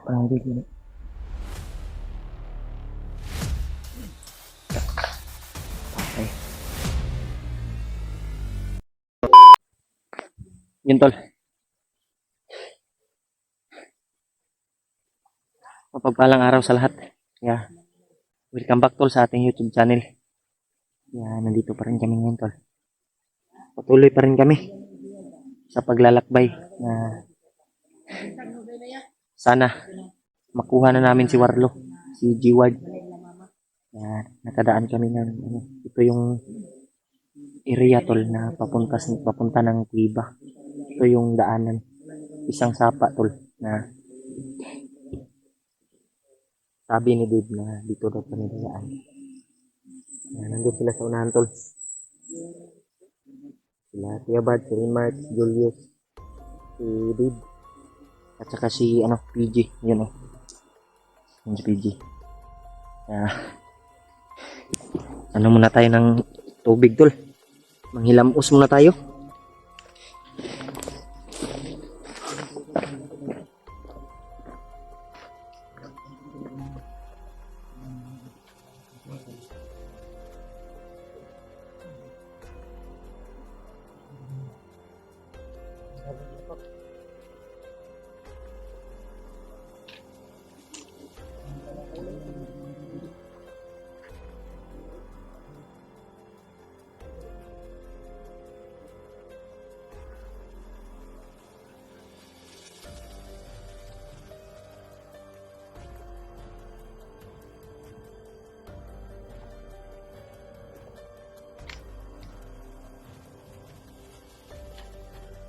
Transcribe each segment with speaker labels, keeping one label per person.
Speaker 1: Parang dito. Okay. Yun tol. Mapagpalang araw sa lahat. Yeah. Welcome back tol sa ating YouTube channel. Yeah, nandito pa rin kami ngayon tol. Patuloy pa rin kami sa paglalakbay na sana makuha na namin si Warlo, si G-Ward. Nakadaan kami ng ito yung area tol na papunta ng Cuiva. Ito yung daanan. Isang sapa tol na sabi ni Dave na dito daw kami daan. Nandun sila sa unahan tol. Sila Tia Bart, si Remark, Julius, si Dave, at saka si PG. Yun yung si PG. Muna tayo ng tubig tol. Manghilamos muna tayo.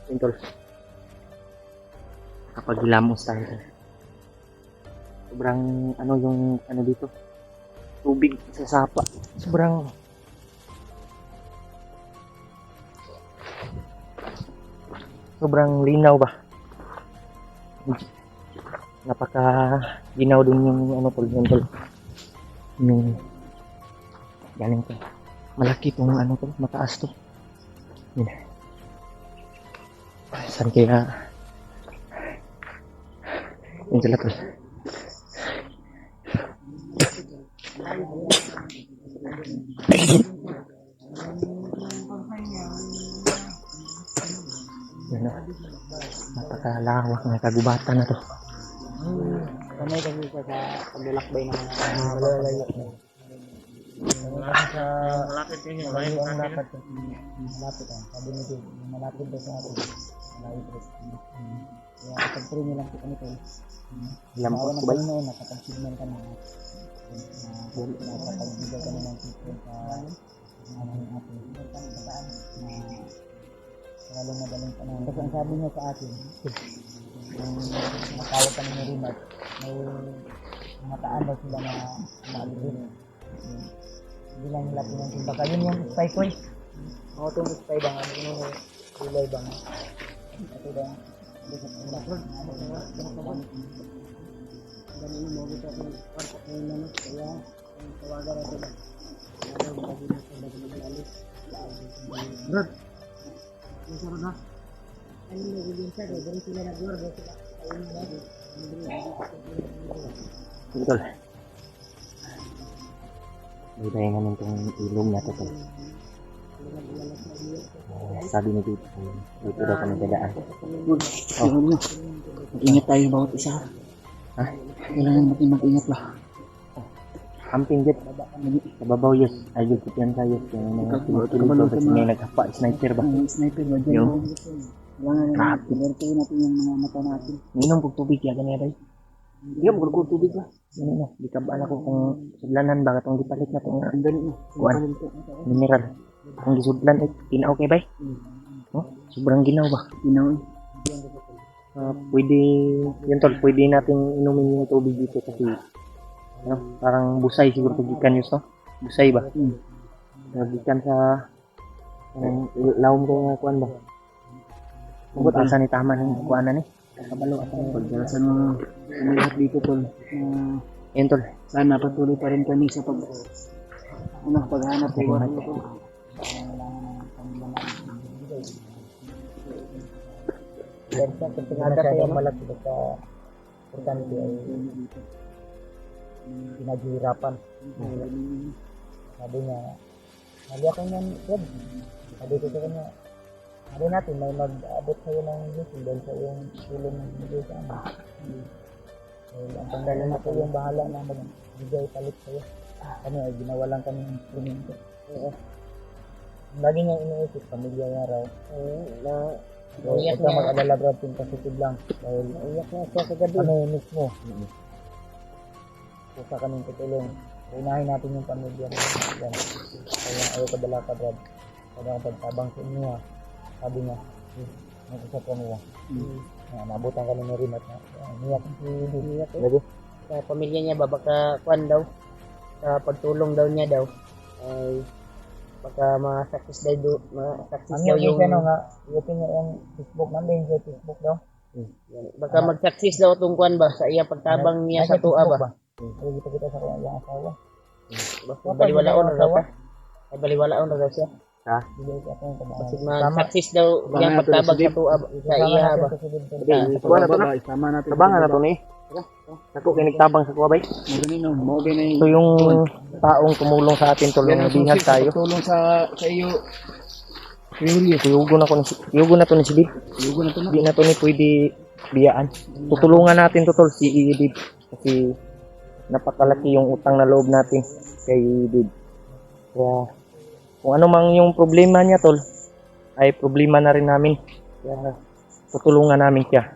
Speaker 1: Yun tol. Kapag hilamos tayo tol. Sobrang yung dito. Tubig sa sapa. Sobrang linaw ba? Napaka ginaw din yung tol, yun tol. Yung galing to. Malaki tong tol, mataas to. Yun. Saan kaya yun sila tol. Yun, napakalawak na kagubatan na to.
Speaker 2: Kamay kasi siya sa paglalakbay ng mga malalayo. Malapit din yung layo ang dapat malapit ang sabi nito malapit daw sa atin malapit kaya kapag training lang po kami tayo
Speaker 1: Lampot ko ba yun?
Speaker 2: nakapag-signal ka na nakapag-bigay ka na ng signal sa aming atin na lalong madaling panahon kasi ang sabi niya sa atin yung matawag kami ng remark may mataan daw sila na maalibin bilang laki ng timba. Yun yung spy ko eh. Oo, itong spy bang ano yung kulay bang ito bang ganun mo gito ako parang yung nanos kaya ang tawagan natin ano yung lagi na sa bago mag-alis Brad yung sarap na ano yung nagiging siya doon sila nag-work sila ayun yung lagi
Speaker 1: Betul. Budaya naman itong ilong na ito. Sabi ni Dito, dito daw kami dadaan.
Speaker 2: Mag-ingat tayo bawat isa.
Speaker 1: Ha?
Speaker 2: Kailangan natin mag-ingat ba?
Speaker 1: Amping dit. Kababaw yus. Ayun ko yan tayo. Yung mga pinagkilito kasi may naghapa. Sniper ba?
Speaker 2: Sniper ba? Diyan mo. Kailangan natin natin yung mga mata natin.
Speaker 1: Minum kong tubig ya ganyan tayo. Hindi mo kung tubig ba? Yan na. Di ka ba ko kung sudlanan ba itong dipalit na itong kuwan. Mineral. Kung gisudlan, tinaw kay bay? Sobrang ginaw ba?
Speaker 2: Ginaw eh.
Speaker 1: Pwede, yun tol, pwede natin inumin yung tubig dito kasi parang busay siguro pagikan yun, no? Busay ba? Pagikan sa lawom ko nga kuwan ba? Huwag asa ni tama ng kuwanan eh. Kakabalo at ang
Speaker 2: Pagdalasan mo kami lahat dito tol.
Speaker 1: yun tol.
Speaker 2: Sana patuloy pa rin kami sa paghanap ng Warlo tol. Yan sa pagkakata tayo malaki sa importante ay pinaghihirapan. Sabi niya, mali ako niyan, Brad. Sabi ko sa kanya, sabi natin, may mag-abot sa'yo ng blessing dahil sa iyong tulong ng binigay sa amin. Ang Panginoon na po yung bahala na magbigay palit sa'yo. Kami ay ginawa lang kami ng instrumento. Lagi niyang iniisip, pamilya niya raw. Huwag ka mag-alala, Brad, yung positive lang. Dahil iyak niya siya sa gabi. Kami mismo. Kusa kaming tutulong. Unahin natin yung pamilya niya. Kaya ayaw ka dala ka, Brad. Kaya akong pagtabang sa inyo, sabi niya, mag-usap kami ba? Nabutan kami ni Rimat na. Niyak si Niyak. Sa pamilya niya ba, baka kwan daw. Sa pagtulong daw niya daw. Ay, baka ma-success daw yung... Ano nga, iupin niya yung Facebook namin, yung Facebook daw. Baka mag-success daw itong kwan ba, sa iya pagtabang niya sa tuwa ba? Hindi pa kita sa kanyang asawa. Baliwalaon na daw ka? Ay, baliwalaon na daw siya. Ha? Kasi mag-success daw yung pagtabang sa tuwa sa iya ba?
Speaker 1: Tabangan na to ni. Ako kinigtabang sa kuwabay. So yung taong tumulong sa atin, tulong bihag tayo.
Speaker 2: Tulong sa iyo.
Speaker 1: Kuyugo na to ni si Dib. Hindi na to ni pwede biyaan. Tutulungan natin to tol si Dib. Kasi napakalaki yung utang na loob natin kay Dib. Kaya kung ano mang yung problema niya tol, ay problema na rin namin. Kaya tutulungan namin siya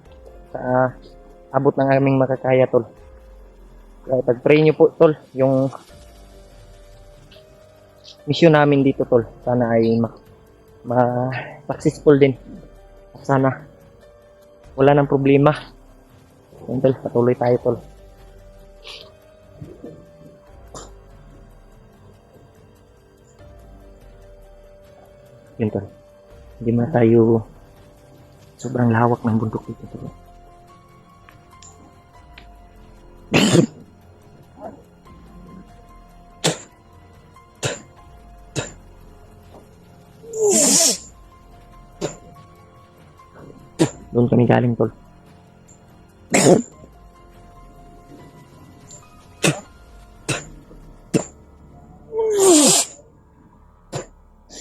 Speaker 1: sa abot ng aming makakaya tol. Kaya pag-pray nyo po tol, yung mission namin dito tol, sana ay successful din. At sana wala nang problema. Yan tol, patuloy tayo tol. Yun tol, hindi na tayo sobrang lawak ng bundok dito tol. Doon kami galing tol.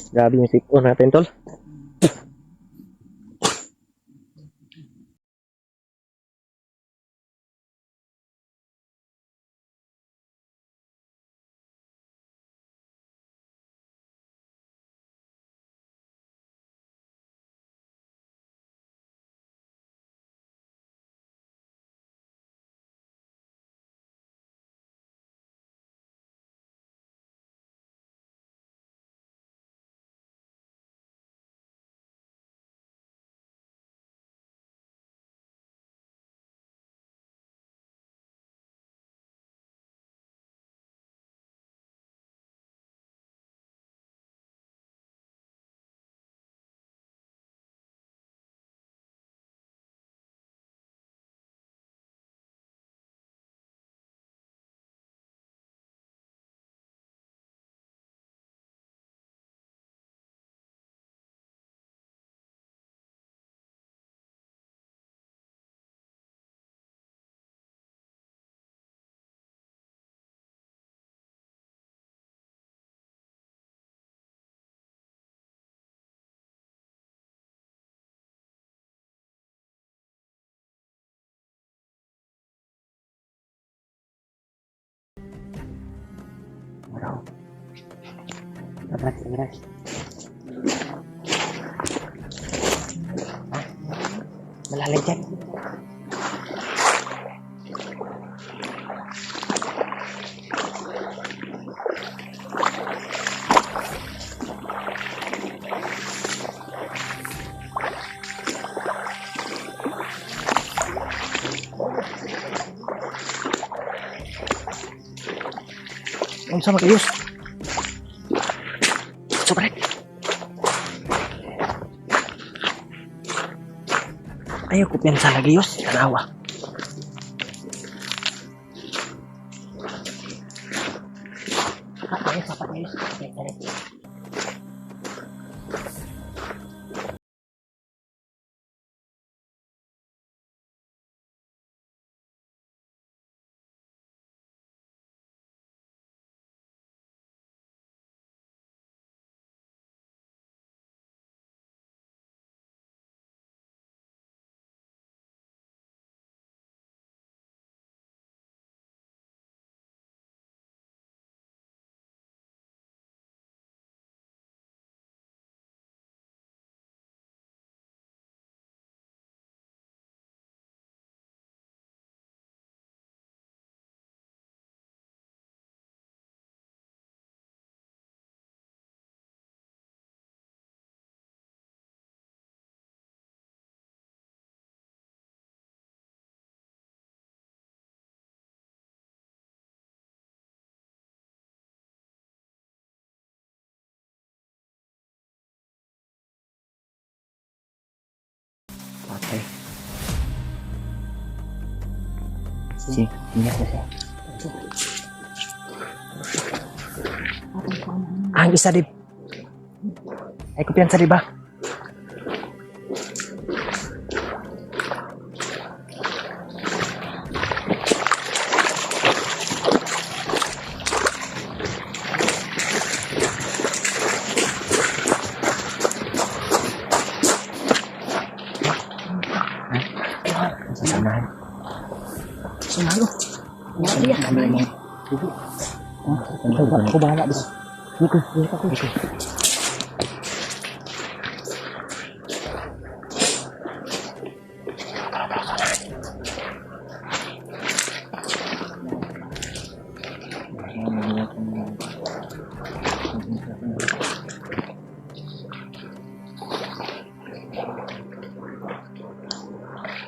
Speaker 1: Grabe yung sip-on natin tol. Wow. Agras. Malalim dyan. Ang sama kayos. Sobrang. Ayaw ko piyansa lagi yos. Kanawa. Sapat na yos. Si, ingat na siya. Ang isa di. Ay kumpiyansa di ba? Sasanahan.
Speaker 2: Sumalo. Wala yan.
Speaker 1: Kami mo.
Speaker 2: Ako bahala dito. Dito ako.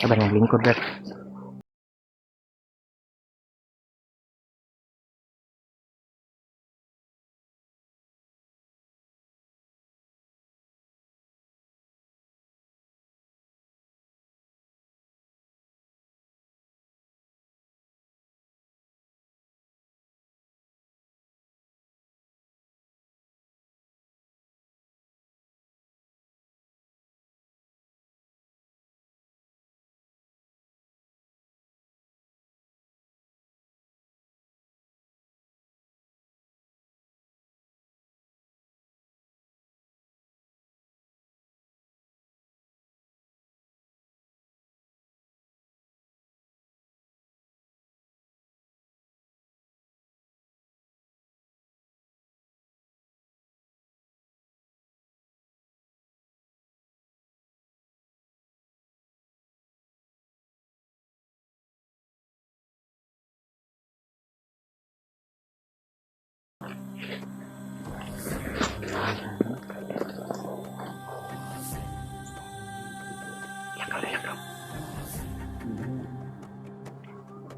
Speaker 1: Sabar yang lingkod, Brad.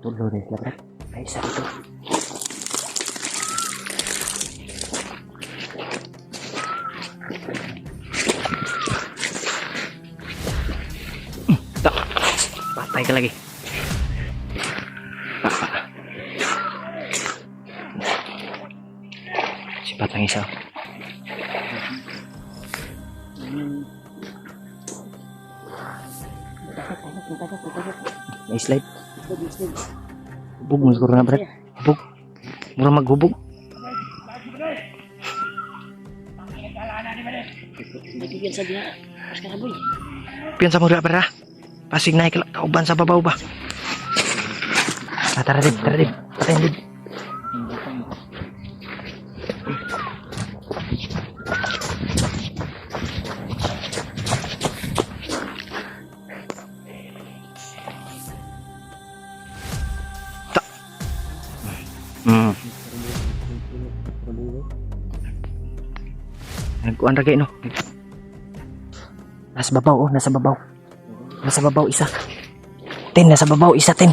Speaker 1: Tulo rin sila, Brad. Ay, isa ito. Tak. Patay ka lagi. Si patang isa. May slide. Hubog mo siguro na, Brad. Hubog. Mura maghubog.
Speaker 2: Bigyan sa dia. Pas ka boy.
Speaker 1: Piyan sa mga pera. Pasig na kauban sa babaw ba? Tara dip. Patayin dip. Nagkuhan ra kay no. Nasa babaw, nasa babaw. Nasa babaw isa. Nasa babaw isa, Ten.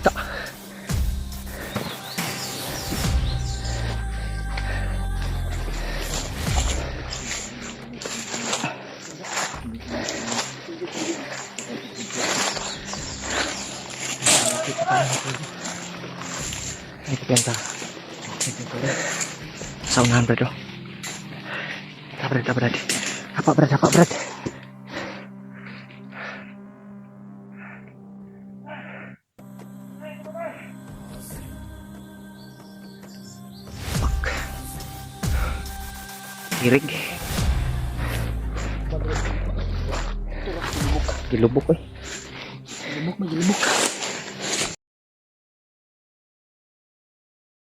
Speaker 1: Ta. Ito kenta. Sa unahan, Brad, oh. Brad. Apa, Brad. Fuck. Kirig. Gilubok, eh.
Speaker 2: Gilubok.